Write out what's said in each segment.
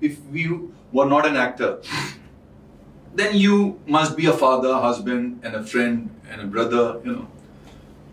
if we were not an actor then you must be a father, husband and a friend and a brother, you know.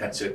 that's it.